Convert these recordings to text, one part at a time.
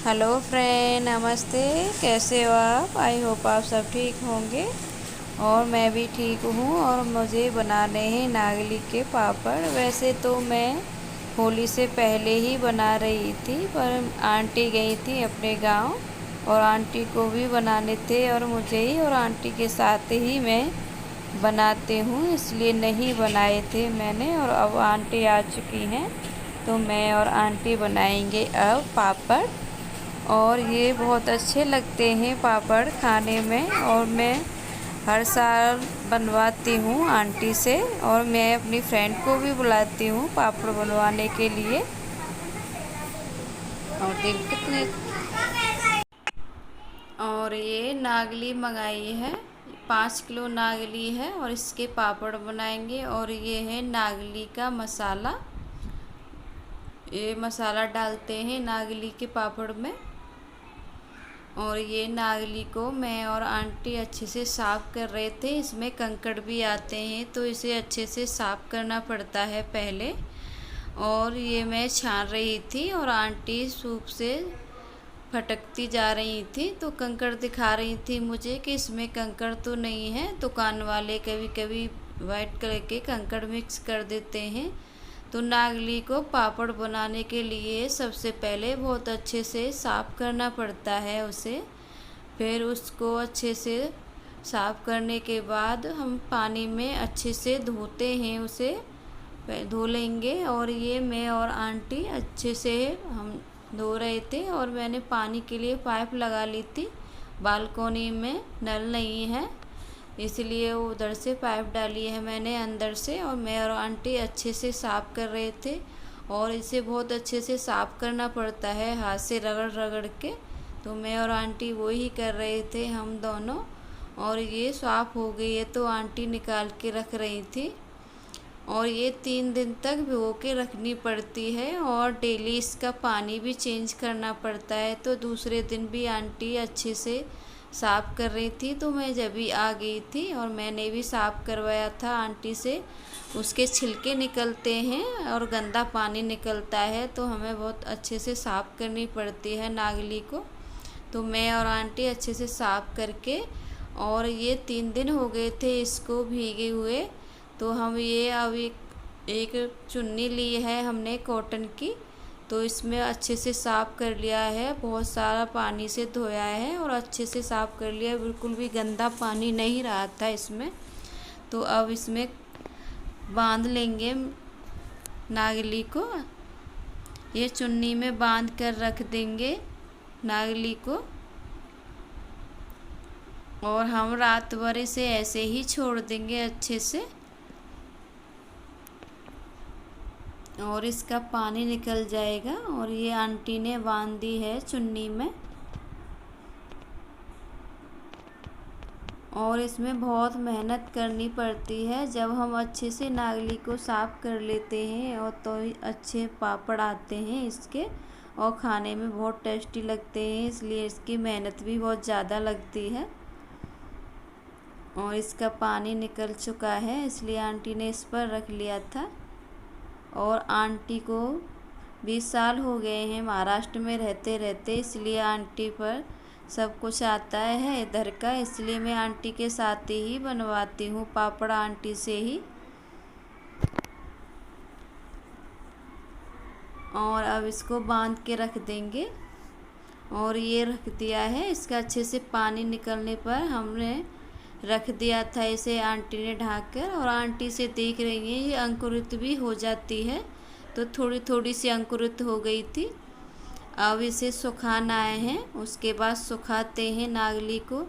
Hello friend, नमस्ते। कैसे हो आप? आई होप आप सब ठीक होंगे। और मैं भी ठीक हूँ। और मुझे बनाने हैं नागली के पापड़। वैसे तो मैं होली से पहले ही बना रही थी, पर आंटी गई थी अपने गांव और आंटी को भी बनाने थे और मुझे ही, और आंटी के साथ ही मैं बनाती हूँ, इसलिए नहीं बनाए थे मैंने। और अब आंटी आ चुकी हैं तो मैं और आंटी बनाएंगे अब पापड़। और ये बहुत अच्छे लगते हैं पापड़ खाने में। और मैं हर साल बनवाती हूँ आंटी से, और मैं अपनी फ्रेंड को भी बुलाती हूँ पापड़ बनवाने के लिए। और देख कितने। और ये नागली मंगाई है, 5 किलो नागली है और इसके पापड़ बनाएंगे। और ये है नागली का मसाला, ये मसाला डालते हैं नागली के पापड़ में। और ये नागली को मैं और आंटी अच्छे से साफ़ कर रहे थे। इसमें कंकड़ भी आते हैं तो इसे अच्छे से साफ़ करना पड़ता है पहले। और ये मैं छान रही थी और आंटी सूप से फटकती जा रही थी तो कंकड़ दिखा रही थी मुझे कि इसमें कंकड़ तो नहीं है। दुकान वाले कभी कभी वाइट कलर के कंकड़ मिक्स कर देते हैं। तो नागली को पापड़ बनाने के लिए सबसे पहले बहुत अच्छे से साफ़ करना पड़ता है उसे। फिर उसको अच्छे से साफ़ करने के बाद हम पानी में अच्छे से धोते हैं उसे, धो लेंगे। और ये मैं और आंटी अच्छे से हम धो रहे थे और मैंने पानी के लिए पाइप लगा ली थी। बालकोनी में नल नहीं है इसलिए उधर से पाइप डाली है मैंने अंदर से। और मैं और आंटी अच्छे से साफ़ कर रहे थे। और इसे बहुत अच्छे से साफ़ करना पड़ता है हाथ से रगड़ रगड़ के। तो मैं और आंटी वो ही कर रहे थे हम दोनों। और ये साफ़ हो गई है तो आंटी निकाल के रख रही थी। और ये 3 दिन तक भिगो के रखनी पड़ती है और डेली इसका पानी भी चेंज करना पड़ता है। तो दूसरे दिन भी आंटी अच्छे से साफ़ कर रही थी तो मैं जब भी आ गई थी और मैंने भी साफ़ करवाया था आंटी से। उसके छिलके निकलते हैं और गंदा पानी निकलता है तो हमें बहुत अच्छे से साफ़ करनी पड़ती है नागली को। तो मैं और आंटी अच्छे से साफ़ करके, और ये 3 दिन हो गए थे इसको भीगे हुए। तो हम ये अब एक चुन्नी ली है हमने कॉटन की, तो इसमें अच्छे से साफ़ कर लिया है, बहुत सारा पानी से धोया है और अच्छे से साफ़ कर लिया, बिल्कुल भी गंदा पानी नहीं रहा था इसमें। तो अब इसमें बांध लेंगे नागली को, ये चुन्नी में बांध कर रख देंगे नागली को। और हम रात भर इसे ऐसे ही छोड़ देंगे अच्छे से, और इसका पानी निकल जाएगा। और ये आंटी ने बांध दी है चुन्नी में। और इसमें बहुत मेहनत करनी पड़ती है। जब हम अच्छे से नागली को साफ़ कर लेते हैं और तो अच्छे पापड़ आते हैं इसके, और खाने में बहुत टेस्टी लगते हैं, इसलिए इसकी मेहनत भी बहुत ज़्यादा लगती है। और इसका पानी निकल चुका है इसलिए आंटी ने इस पर रख लिया था। और आंटी को 20 साल हो गए हैं महाराष्ट्र में रहते रहते, इसलिए आंटी पर सब कुछ आता है इधर का, इसलिए मैं आंटी के साथ ही बनवाती हूँ पापड़ आंटी से ही। और अब इसको बांध के रख देंगे। और ये रख दिया है, इसका अच्छे से पानी निकलने पर हमने रख दिया था इसे आंटी ने ढक कर। और आंटी से देख रही हैं ये अंकुरित भी हो जाती है, तो थोड़ी थोड़ी सी अंकुरित हो गई थी। अब इसे सुखाना है, उसके बाद सुखाते हैं नागली को।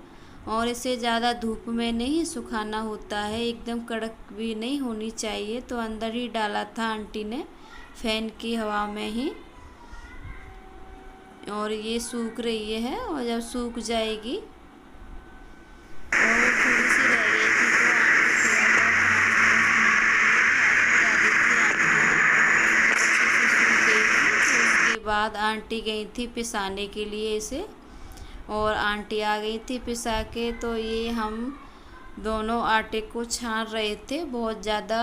और इसे ज़्यादा धूप में नहीं सुखाना होता है, एकदम कड़क भी नहीं होनी चाहिए। तो अंदर ही डाला था आंटी ने फैन की हवा में ही। और ये सूख रही है, और जब सूख जाएगी, और थोड़ी सी रह गई थी तो आंटी थोड़ा बहुत पानी उसमें डाली थी आंटी ने, अच्छे से सूख गई थी। तो उसके बाद आंटी गई थी पिसाने के लिए इसे, और आंटी आ गई थी पिसा के। तो ये हम दोनों आटे को छान रहे थे, बहुत ज़्यादा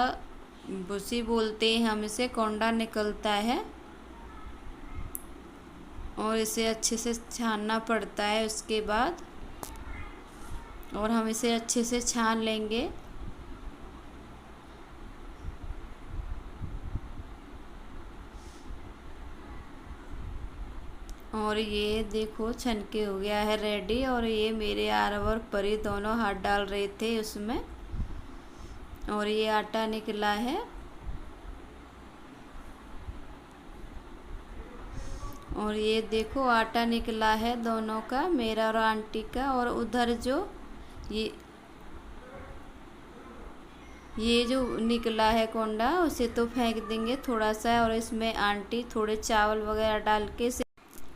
भूसी बोलते हैं हम इसे, कोंडा निकलता है। और इसे अच्छे से छानना पड़ता है उसके बाद, और हम इसे अच्छे से छान लेंगे। और ये देखो छन के हो गया है रेडी। और ये मेरे आरव और परी दोनों हाथ डाल रहे थे उसमें, और ये आटा निकला है। और ये देखो आटा निकला है दोनों का, मेरा और आंटी का। और उधर जो ये जो निकला है कोंडा, उसे तो फेंक देंगे थोड़ा सा, और इसमें आंटी थोड़े चावल वगैरह डाल के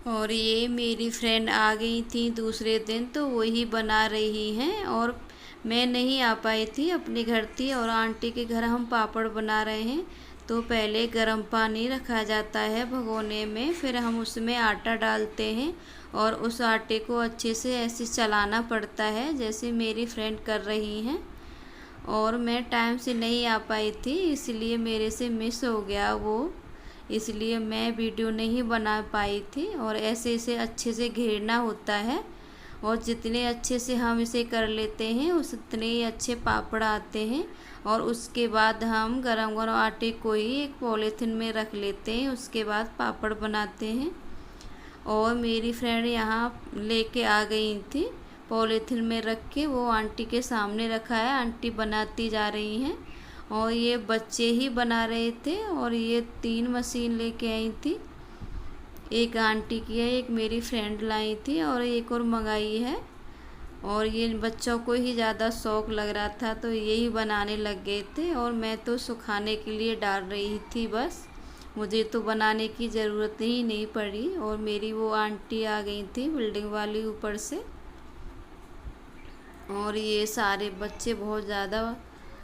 और ये मेरी फ्रेंड आ गई थी दूसरे दिन, तो वही बना रही हैं। और मैं नहीं आ पाई थी, अपने घर थी, और आंटी के घर हम पापड़ बना रहे हैं। तो पहले गर्म पानी रखा जाता है भगोने में, फिर हम उसमें आटा डालते हैं, और उस आटे को अच्छे से ऐसे चलाना पड़ता है जैसे मेरी फ्रेंड कर रही हैं। और मैं टाइम से नहीं आ पाई थी, इसलिए मेरे से मिस हो गया वो, इसलिए मैं वीडियो नहीं बना पाई थी। और ऐसे इसे अच्छे से घेरना होता है, और जितने अच्छे से हम इसे कर लेते हैं उतने ही अच्छे पापड़ आते हैं। और उसके बाद हम गरम गरम आटे को ही एक पॉलीथिन में रख लेते हैं, उसके बाद पापड़ बनाते हैं। और मेरी फ्रेंड यहाँ लेके आ गई थी, पॉलीथिन में रख के वो आंटी के सामने रखा है, आंटी बनाती जा रही हैं। और ये बच्चे ही बना रहे थे, और ये 3 मशीन लेके आई थी, एक आंटी की है, एक मेरी फ्रेंड लाई थी, और एक और मंगाई है। और ये बच्चों को ही ज़्यादा शौक़ लग रहा था, तो यही बनाने लग गए थे, और मैं तो सुखाने के लिए डाल रही थी बस, मुझे तो बनाने की ज़रूरत ही नहीं पड़ी। और मेरी वो आंटी आ गई थी बिल्डिंग वाली ऊपर से। और ये सारे बच्चे बहुत ज़्यादा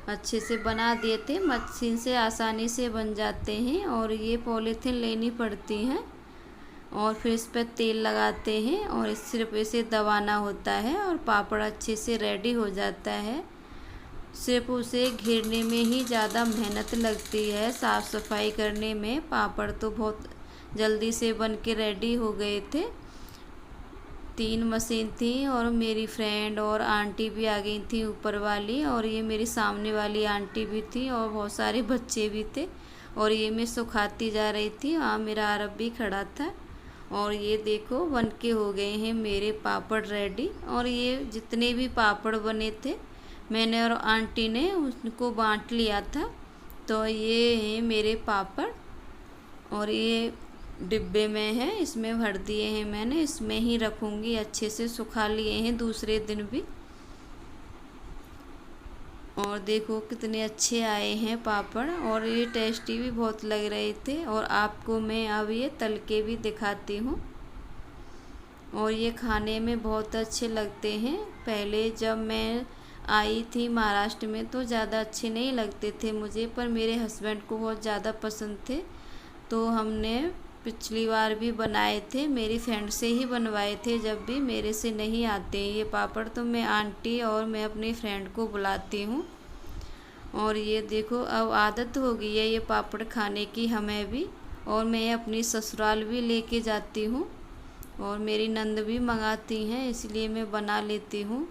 अच्छे से बना दिए थे, मशीन से आसानी से बन जाते हैं। और ये पॉलीथिन लेनी पड़ती हैं, और फिर इस पर तेल लगाते हैं, और सिर्फ इसे दबाना होता है, और पापड़ अच्छे से रेडी हो जाता है। सिर्फ उसे घेरने में ही ज़्यादा मेहनत लगती है, साफ़ सफाई करने में। पापड़ तो बहुत जल्दी से बन के रेडी हो गए थे। 3 मशीन थी, और मेरी फ्रेंड और आंटी भी आ गई थी ऊपर वाली, और ये मेरी सामने वाली आंटी भी थी, और बहुत सारे बच्चे भी थे। और ये मैं सुखाती जा रही थी, वहाँ मेरा आरब भी खड़ा था। और ये देखो बन के हो गए हैं मेरे पापड़ रेडी। और ये जितने भी पापड़ बने थे मैंने और आंटी ने उनको बांट लिया था। तो ये हैं मेरे पापड़, और ये डिब्बे में है, इसमें भर दिए हैं मैंने, इसमें ही रखूँगी। अच्छे से सुखा लिए हैं दूसरे दिन भी। और देखो कितने अच्छे आए हैं पापड़, और ये टेस्टी भी बहुत लग रहे थे। और आपको मैं अब ये तल के भी दिखाती हूँ, और ये खाने में बहुत अच्छे लगते हैं। पहले जब मैं आई थी महाराष्ट्र में तो ज़्यादा अच्छे नहीं लगते थे मुझे, पर मेरे हस्बैंड को बहुत ज़्यादा पसंद थे, तो हमने पिछली बार भी बनाए थे, मेरी फ्रेंड से ही बनवाए थे, जब भी मेरे से नहीं आते ये पापड़, तो मैं आंटी और मैं अपनी फ्रेंड को बुलाती हूँ। और ये देखो अब आदत हो गई है ये पापड़ खाने की हमें भी, और मैं अपनी ससुराल भी लेके जाती हूँ, और मेरी नंद भी मंगाती हैं, इसलिए मैं बना लेती हूँ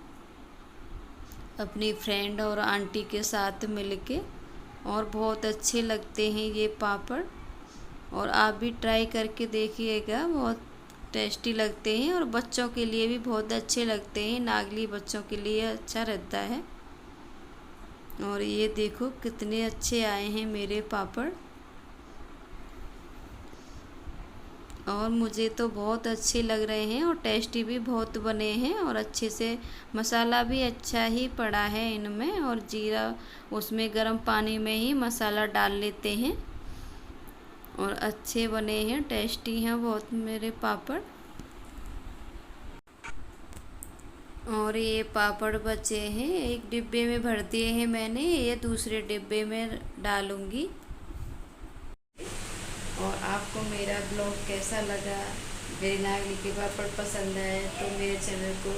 अपनी फ्रेंड और आंटी के साथ मिलके। और बहुत अच्छे लगते हैं ये पापड़, और आप भी ट्राई करके देखिएगा, बहुत टेस्टी लगते हैं, और बच्चों के लिए भी बहुत अच्छे लगते हैं, नागली बच्चों के लिए अच्छा रहता है। और ये देखो कितने अच्छे आए हैं मेरे पापड़, और मुझे तो बहुत अच्छे लग रहे हैं, और टेस्टी भी बहुत बने हैं। और अच्छे से मसाला भी अच्छा ही पड़ा है इनमें, और जीरा उसमें गर्म पानी में ही मसाला डाल लेते हैं, और अच्छे बने हैं, टेस्टी हैं बहुत मेरे पापड़। और ये पापड़ बचे हैं, एक डिब्बे में भर दिए हैं मैंने, ये दूसरे डिब्बे में डालूंगी। और आपको मेरा ब्लॉग कैसा लगा, मेरे नागली के पापड़ पसंद आए तो मेरे चैनल को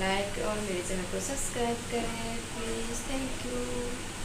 लाइक और मेरे चैनल को सब्सक्राइब करें प्लीज़। Thank you.